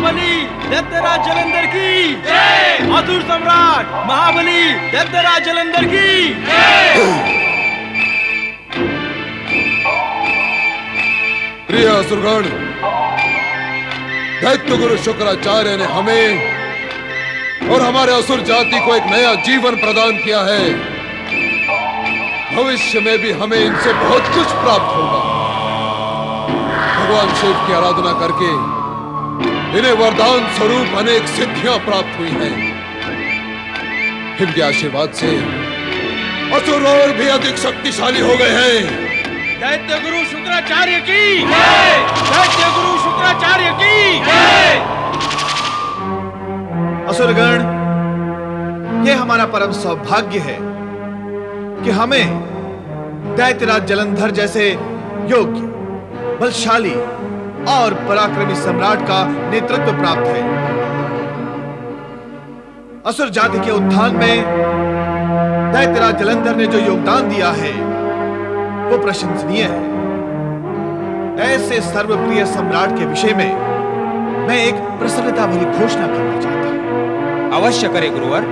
महाबली दैत्यराज जलंधर की जय। असुर सम्राट महाबली दैत्यराज जलंधर की जय। प्रिय असुरगण, दैत्य गुरु शुक्राचार्य ने हमें और हमारे असुर जाति को एक नया जीवन प्रदान किया है। भविष्य में भी हमें इनसे बहुत कुछ प्राप्त होगा। भगवान शिव की आराधना करके इन्हें वरदान स्वरूप अनेक सिद्धियां प्राप्त हुई हैं। इनके आशीर्वाद से असुर और भी अधिक शक्तिशाली हो गए हैं। दैत्य गुरु शुक्राचार्य की जय। दैत्य गुरु शुक्राचार्य की जय। असुरगण, ये हमारा परम सौभाग्य है कि हमें दैत्यराज जलंधर जैसे योग्य, बलशाली और पराक्रमी सम्राट का नेतृत्व प्राप्त है। असुर जाति के उत्थान में दैत्यराज जलंधर ने जो योगदान दिया है वो प्रशंसनीय है। ऐसे सर्वप्रिय सम्राट के विषय में मैं एक प्रसन्नता भरी घोषणा करना चाहता हूं। अवश्य करें गुरुवर।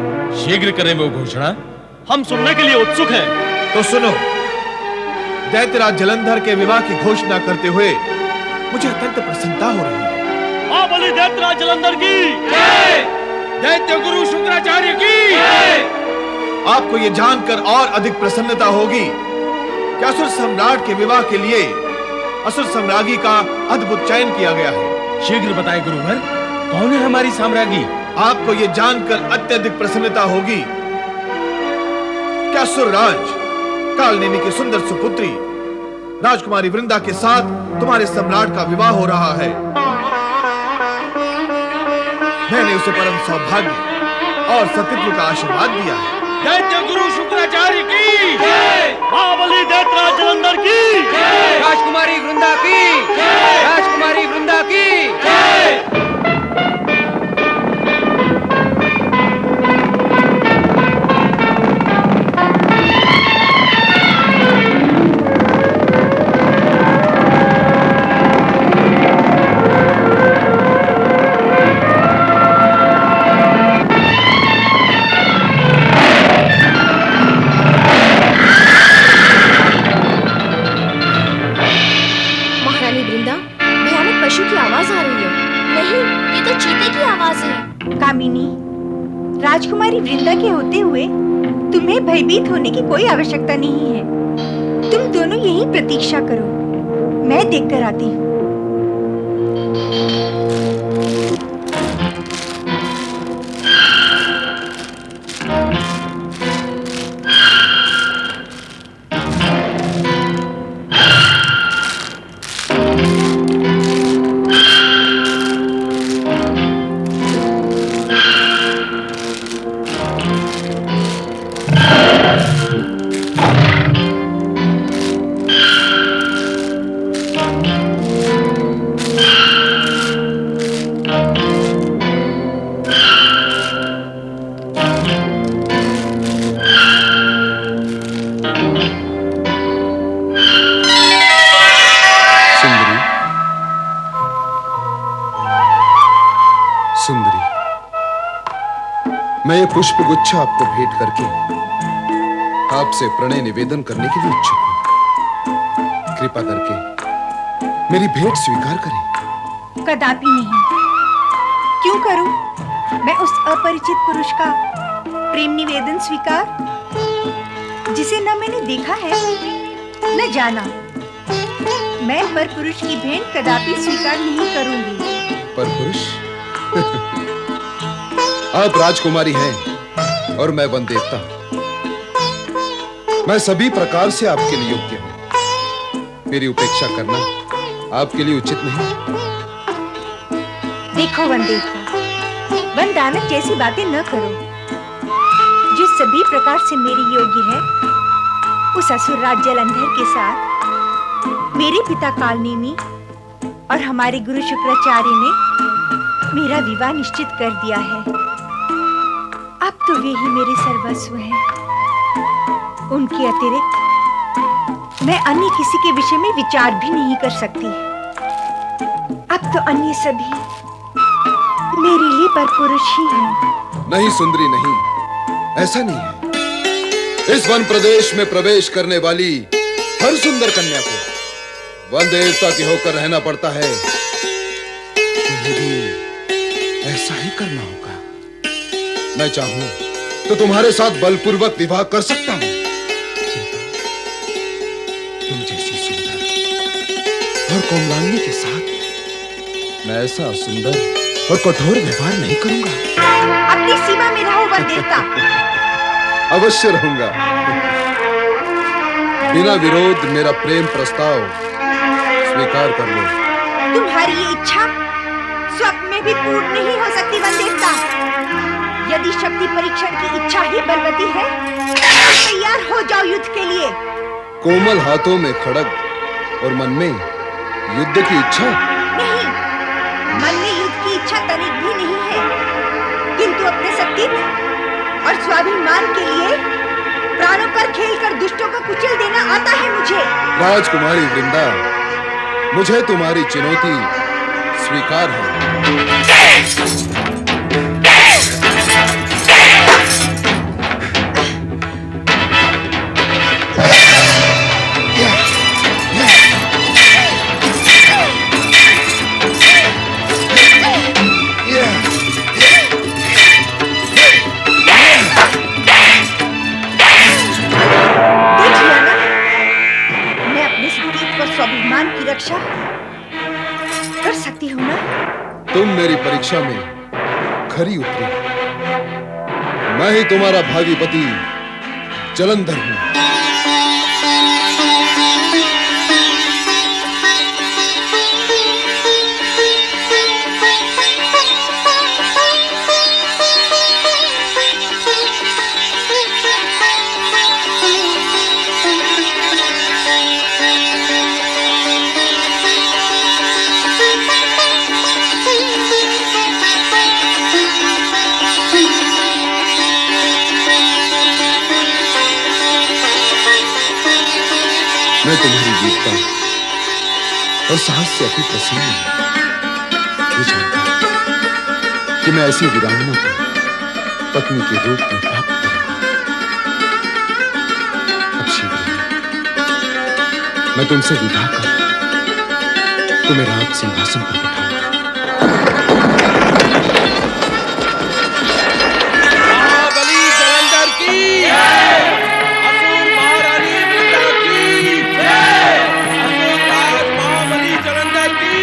शीघ्र करें वो घोषणा, हम सुनने के लिए उत्सुक हैं। तो सुनो, दैत्यराज जलंधर के विवाह की घोषणा करते हुए मुझे अत्यंत प्रसन्नता हो रही है। महाबली दैत्यराज जलंधर की जय। दैत्य गुरु शुक्राचार्य की जय। आपको यह जानकर और अधिक प्रसन्नता होगी कि असुर सम्राट के विवाह के लिए असुर सम्राज्ञी का अद्भुत चयन किया गया है। शीघ्र बताएं गुरुवर, कौन है हमारी साम्राज्ञी? आपको यह जानकर अत्यधिक प्रसन्नता होगी कि असुर राज कालनेमी की सुंदर सुपुत्री राजकुमारी वृंदा के साथ तुम्हारे सम्राट का विवाह हो रहा है। मैंने उसे परम सौभाग्य और सतीत्व का आशीर्वाद दिया है। दैत्य गुरु शुक्राचार्य की जय। महाबली दैत्यराज जलंधर की जय। राजकुमारी वृंदा की जय। राजकुमारी वृंदा की जय। राजकुमारी वृंदा के होते हुए तुम्हें भयभीत होने की कोई आवश्यकता नहीं है। तुम दोनों यही प्रतीक्षा करो, मैं देखकर आती हूँ। सुंदरी, मैं ये पुष्प गुच्छा आपको भेंट करके आपसे प्रणय निवेदन करने के लिए इच्छुक हूं। कृपा करके मेरी भेंट स्वीकार करें। कदापि नहीं। क्यों करूं मैं उस अपरिचित पुरुष का प्रेम निवेदन स्वीकार, जिसे न मैंने देखा है न जाना। मैं पर पुरुष की भेंट कदापि स्वीकार नहीं करूंगी। पर पुरुष? आप राजकुमारी हैं और मैं वन देवता। मैं सभी प्रकार से आपके लिए योग्य हूं। मेरी उपेक्षा करना आपके लिए उचित नहीं। देखो वन देवता, वन दानव जैसी बातें न करो। जो सभी प्रकार से मेरी योग्य है, उस असुरराज जलंधर के साथ मेरे पिता कालनेमी और हमारे गुरु शुक्राचार्य ने मेरा विवाह निश्चित कर दिया है। अब तो वे ही मेरे सर्वस्व हैं। उनके अतिरिक्त मैं अन्य किसी के विषय में विचार भी नहीं कर सकती। अब तो अन्य सभी पर पुरुष ही हैं। नहीं सुंदरी, नहीं, ऐसा नहीं है। इस वन प्रदेश में प्रवेश करने वाली हर सुंदर कन्या को वन देवता की होकर रहना पड़ता है। तुम्हें भी ऐसा ही करना होगा। मैं चाहूं तो तुम्हारे साथ बलपूर्वक विवाह कर सकता हूं। तुम जैसी सुंदर और कोमलांगी के साथ मैं ऐसा सुंदर और कठोर व्यवहार नहीं करूंगा। अपनी सीमा में रहो वन देवता। अवश्य रहूंगा। बिना विरोध मेरा प्रेम प्रस्ताव स्वीकार कर लो। तुम्हारी ये इच्छा स्वप्न में भी पूर्ण नहीं हो सकती वन देवता। यदि शक्ति परीक्षण की इच्छा ही बलवती है तो तैयार हो जाओ युद्ध के लिए। कोमल हाथों में खड़ग और मन में युद्ध की इच्छा? नहीं, मन में युद्ध की इच्छा तनिक भी नहीं है, किंतु अपने सतीत्व और स्वाभिमान के लिए प्राणों पर खेलकर दुष्टों को कुचल देना आता है मुझे। राजकुमारी वृंदा, मुझे तुम्हारी चुनौती स्वीकार है। स्वाभिमान की रक्षा कर सकती हूँ ना? तुम मेरी परीक्षा में खरी उतरी। मैं ही तुम्हारा भावी पति जलंधर हूँ। मैं तुम्हारी वीरता और साहस से अति प्रसन्न हूं। ये जानकर कि मैं ऐसी वीरांगना को पत्नी के रूप में प्राप्त करूंगा। अब शीघ्र मैं तुमसे विवाह कर तुम्हें राज सिंहासन पर बिठाऊंगा। महाबली जलंधर की असुर महारानी वृंदा की असुर राज महाबली जलंधर की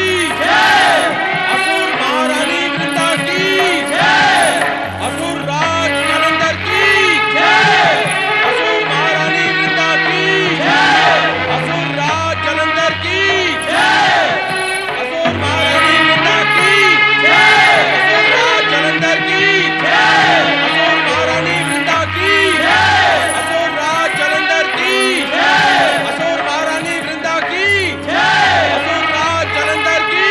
असुर महारानी वृंदा की असुर राज जलंधर की असुर महारानी वृंदा की असुर राज जलंधर की असुर महारानी वृंदा की असुर राज जलंधर की असुर महारानी वृंदा की असुर राज जलंधर की असुर महारानी वृंदा की असुर राज जलंधर की।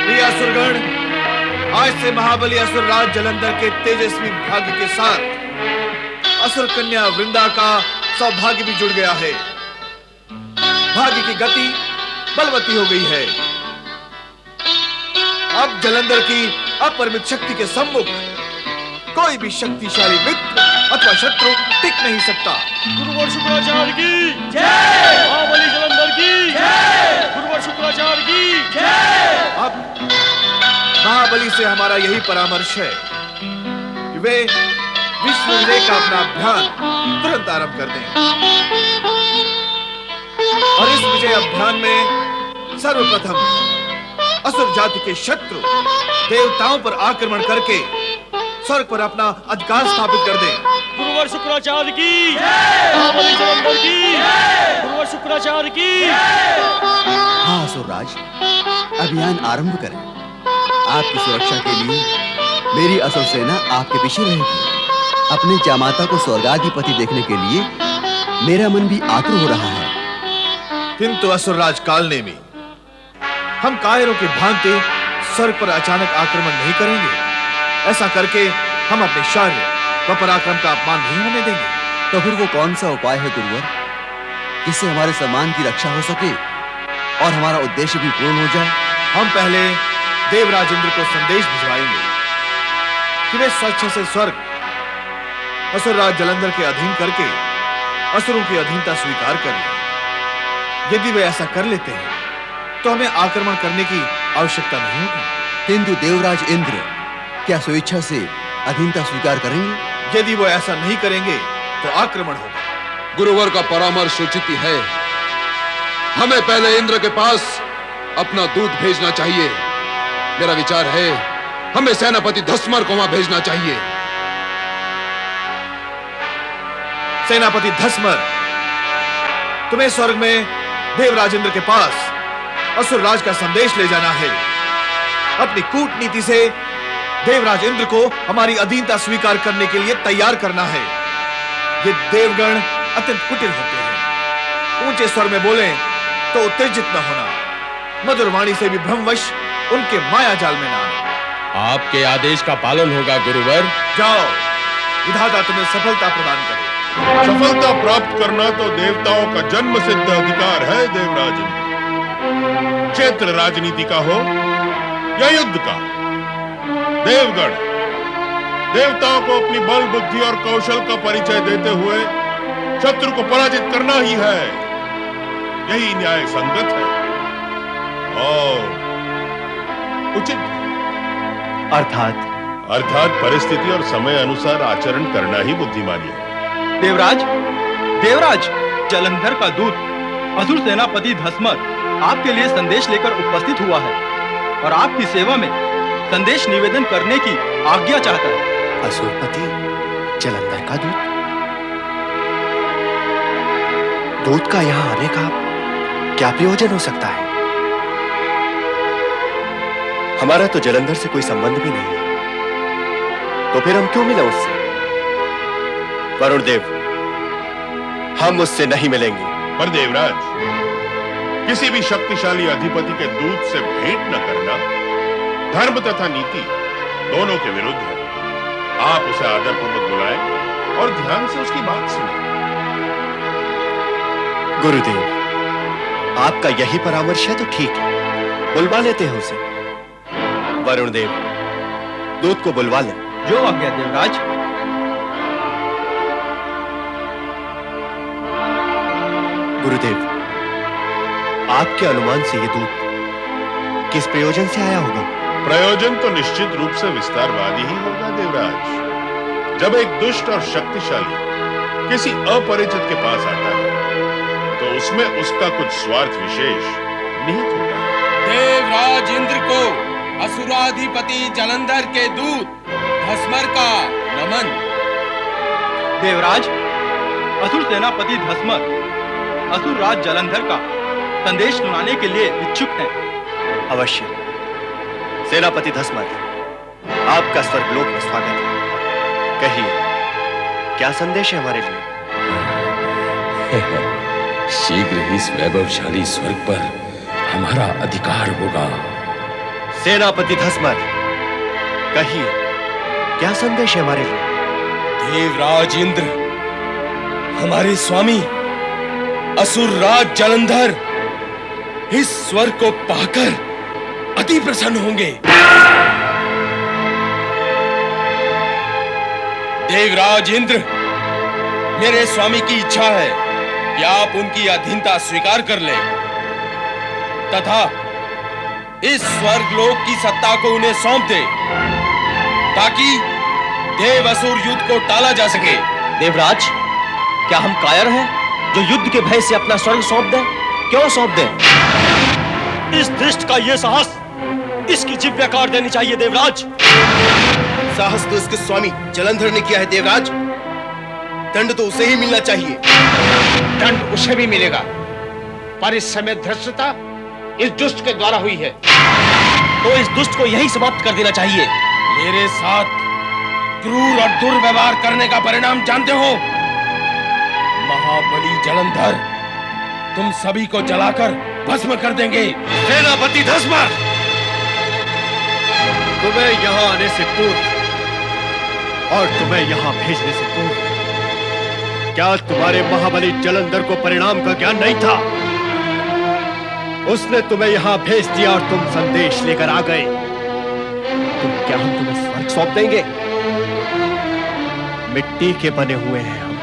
प्रिय असुरगण, आज से महाबली असुर राज जलंधर के तेजस्वी भाग्य के साथ असुर कन्या वृंदा का सौभाग्य भी जुड़ गया है। भाग्य की गति बलवती हो गई है। अब जलंधर की अपरिमित शक्ति के सम्मुख कोई भी शक्तिशाली मित्र अथवा शत्रु टिक नहीं सकता। गुरुवर शुक्राचार्य की जय, महाबली जलंधर की जय, गुरुवर शुक्राचार्य की जय। अब महाबली से हमारा यही परामर्श है कि वे विश्व विजय का अपना अभियान तुरंत आरंभ कर दें और इस विजय अभियान में सर्वप्रथम असुर जाति के शत्रु देवताओं पर आक्रमण करके स्वर्ग पर अपना अधिकार स्थापित कर दें। गुरुवर शुक्राचार्य की महाबली जलंधर की गुरुवर शुक्राचार्य की। हाँ असुरराज, अभियान आरंभ करें। आपकी सुरक्षा के लिए मेरी असुर सेना आपके पीछे रहेगी। अपने जामाता को स्वर्गाधिपति देखने के लिए मेरा मन भी आतुर हो रहा है। किंतु असुरराज कालनेमी, हम कायरों की भांति स्वर्ग पर अचानक आक्रमण नहीं करेंगे। ऐसा करके हम अपने शौर्य व पराक्रम का अपमान नहीं होने देंगे। तो फिर वो कौन सा उपाय है गुरुवर, जिससे हमारे सम्मान की रक्षा हो सके और हमारा उद्देश्य भी पूर्ण हो जाए? हम पहले देवराज इंद्र को संदेश भिजवाएंगे कि वे स्वच्छ से स्वर्ग असुरराज जलंधर के अधीन करके असुरों की अधीनता स्वीकार कर लें। यदि वे ऐसा कर लेते हैं तो हमें आक्रमण करने की आवश्यकता नहीं होगी। किंतु देवराज इंद्र क्या स्वेच्छा से अधीनता स्वीकार करेंगे? यदि वो ऐसा नहीं करेंगे तो आक्रमण होगा। गुरुवर का परामर्श उचित ही है। हमें पहले इंद्र के पास अपना दूत भेजना चाहिए। मेरा विचार है हमें सेनापति धस्मर को वहां भेजना चाहिए। सेनापति धस्मर, तुम्हें स्वर्ग में देवराज इंद्र के पास असुर राज का संदेश ले जाना है। अपनी कूटनीति से देवराज इंद्र को हमारी अधीनता स्वीकार करने के लिए तैयार करना है। ये देवगण अत्यंत कुटिल होते हैं। ऊंचे स्वर में बोलें तो उत्तेजित न होना, मधुर वाणी से भी भ्रमवश उनके माया जाल में न आना। आपके आदेश का पालन होगा गुरुवर। जाओ, विधाता तुम्हें सफलता प्रदान करे। सफलता प्राप्त करना तो देवताओं का जन्म सिद्ध अधिकार है देवराज। क्षेत्र राजनीति का हो या युद्ध का, देवगण देवताओं को अपनी बल बुद्धि और कौशल का परिचय देते हुए शत्रु को पराजित करना ही है। यही न्याय संगत है और उचित। अर्थात परिस्थिति और समय अनुसार आचरण करना ही बुद्धिमानी है। देवराज जलंधर का दूत असुर सेनापति धस्मर आपके लिए संदेश लेकर उपस्थित हुआ है और आपकी सेवा में संदेश निवेदन करने की आज्ञा चाहता है। असुरपति जलंधर का दूत का यहाँ आने का क्या प्रयोजन हो सकता है? हमारा तो जलंधर से कोई संबंध भी नहीं है, तो फिर हम क्यों मिले उससे? वरुण देव, हम उससे नहीं मिलेंगे। पर देवराज, किसी भी शक्तिशाली अधिपति के दूत से भेंट न करना धर्म तथा नीति दोनों के विरुद्ध है। आप उसे आदरपूर्वक बुलाएं और ध्यान से उसकी बात सुनें। गुरुदेव, आपका यही परामर्श है तो ठीक है, बुलवा लेते हैं उसे। वरुण देव, दूत को बुलवा लें। जो आज्ञा देवराज। गुरुदेव, आपके अनुमान से यह दूत किस प्रयोजन से आया होगा? प्रयोजन तो निश्चित रूप से विस्तारवादी ही होगा देवराज। जब एक दुष्ट और शक्तिशाली किसी अपरिचित के पास आता है तो उसमें उसका कुछ स्वार्थ विशेष निहित होता है। देवराज इंद्र को असुराधिपति जलंधर के दूत धस्मर का नमन। देवराज, असुर सेनापति धस्मर असुर राज जलंधर का संदेश सुनाने के लिए इच्छुक हैं। अवश्य। सेनापति धस्मर, आपका स्वर्गलोक में स्वागत है। कहिए, क्या संदेश है हमारे लिए? शीघ्र ही इस वैभवशाली स्वर्ग पर हमारा अधिकार होगा। सेनापति धस्मर, कहिए, क्या संदेश है हमारे लिए? देवराज इंद्र, हमारे स्वामी असुर राज जलंधर इस स्वर्ग को पाकर अति प्रसन्न होंगे। देवराज इंद्र, मेरे स्वामी की इच्छा है कि आप उनकी अधीनता स्वीकार कर लें तथा इस स्वर्गलोक की सत्ता को उन्हें सौंप दें ताकि देव असुर युद्ध को टाला जा सके। देवराज, क्या हम कायर हैं जो युद्ध के भय से अपना स्वर्ग सौंप दें? क्यों सौंप दें? इस दुष्ट का यह साहस, इसकी जिह्वा काट देनी चाहिए देवराज। साहस तो इसके स्वामी जलंधर ने किया है देवराज। दंड तो उसे ही मिलना चाहिए। दंड उसे भी मिलेगा, पर इस समय धृष्टता इस दुष्ट के द्वारा हुई है, तो इस दुष्ट को यही समाप्त कर देना चाहिए। मेरे साथ क्रूर और दुर्व्यवहार करने का परिणाम जानते हो? महाबली जलंधर तुम सभी को जलाकर भस्म कर देंगे। सेनापति धस्मर, तुम्हें यहां आने से पूर्व और तुम्हें यहां भेजने से पूर्व क्या तुम्हारे महाबली जलंधर को परिणाम का ज्ञान नहीं था? उसने तुम्हें यहां भेज दिया और तुम संदेश लेकर आ गए। क्या हम तुम्हें स्वर्ग सौंप देंगे? मिट्टी के बने हुए हैं हम।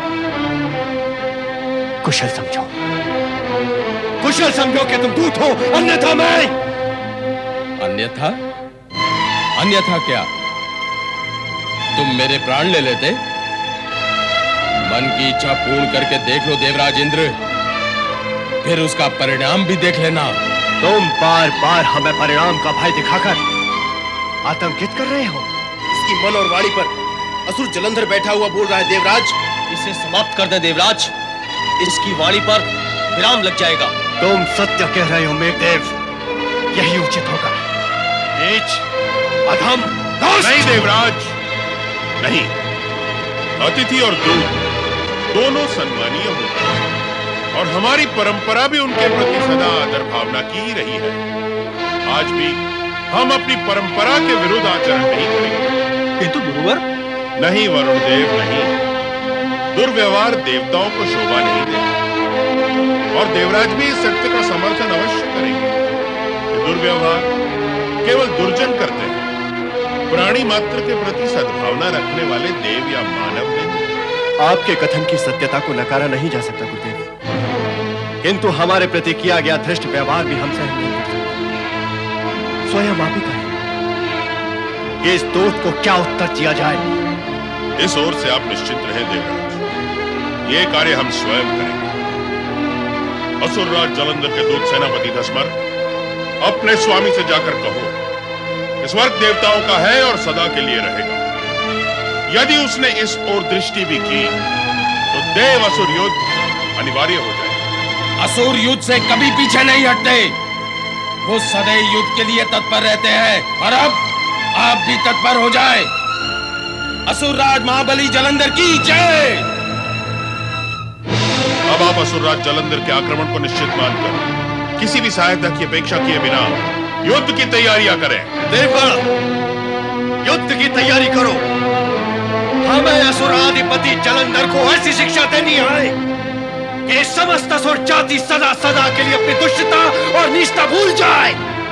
कुशल समझो, कुशल समझो कि तुम दूत हो, अन्यथा मैं। अन्यथा? अन्यथा क्या? तुम मेरे प्राण ले लेते? मन की इच्छा पूर्ण करके देख लो देवराज इंद्र, फिर उसका परिणाम भी देख लेना। तुम बार बार हमें परिणाम का भय दिखाकर आतंकित कर रहे हो। इसकी मन और वाणी पर असुर जलंधर बैठा हुआ बोल रहा है देवराज। इसे समाप्त कर दे देवराज, इसकी वाणी पर विराम लग जाएगा। तुम सत्य कह रहे हो मेघदेव, यही उचित होगा। नीच, अधम, नहीं देवराज, नहीं। अतिथि और दूत दोनों सन्मानीय होते हैं और हमारी परंपरा भी उनके प्रति सदा आदर भावना की ही रही है। आज भी हम अपनी परंपरा के विरुद्ध आचरण नहीं करेंगे। किंतु गुरुवर, नहीं वरुण देव, नहीं। दुर्व्यवहार देवताओं को शोभा नहीं देता और देवराज भी इस सत्य का समर्थन अवश्य करेंगे कि दुर्व्यवहार केवल दुर्जन करते हैं, प्राणी मात्र के प्रति सद्भावना रखने वाले देव या मानव नहीं। आपके कथन की सत्यता को नकारा नहीं जा सकता गुरुदेव, किंतु हमारे प्रति किया गया धृष्ट व्यवहार भी हम सहन नहीं कर सकते। स्वयं आप ही कहें कि इस दोष को क्या उत्तर दिया जाए। इस ओर से आप निश्चिंत रहें देवराज, ये कार्य हम स्वयं करेंगे। असुरराज जलंधर के दूत सेनापति धस्मर, अपने स्वामी से जाकर कहो कि स्वर्ग देवताओं का है और सदा के लिए रहेगा। यदि उसने इस ओर दृष्टि भी की तो देव असुर युद्ध अनिवार्य हो जाए। असुर युद्ध से कभी पीछे नहीं हटते, वो सदैव युद्ध के लिए तत्पर रहते हैं और अब आप भी तत्पर हो जाए। असुरराज महाबली जलंधर की जय। अब आप असुरराज जलंधर के आक्रमण को निश्चित मानकर किसी भी सहायता की अपेक्षा किए बिना युद्ध की तैयारियां करें। देवगण, युद्ध की तैयारी करो। हमें असुराधिपति जलंधर को ऐसी शिक्षा देनी है कि समस्त असुर जाति सदा सदा के लिए अपनी दुष्टता और नीचता भूल जाए।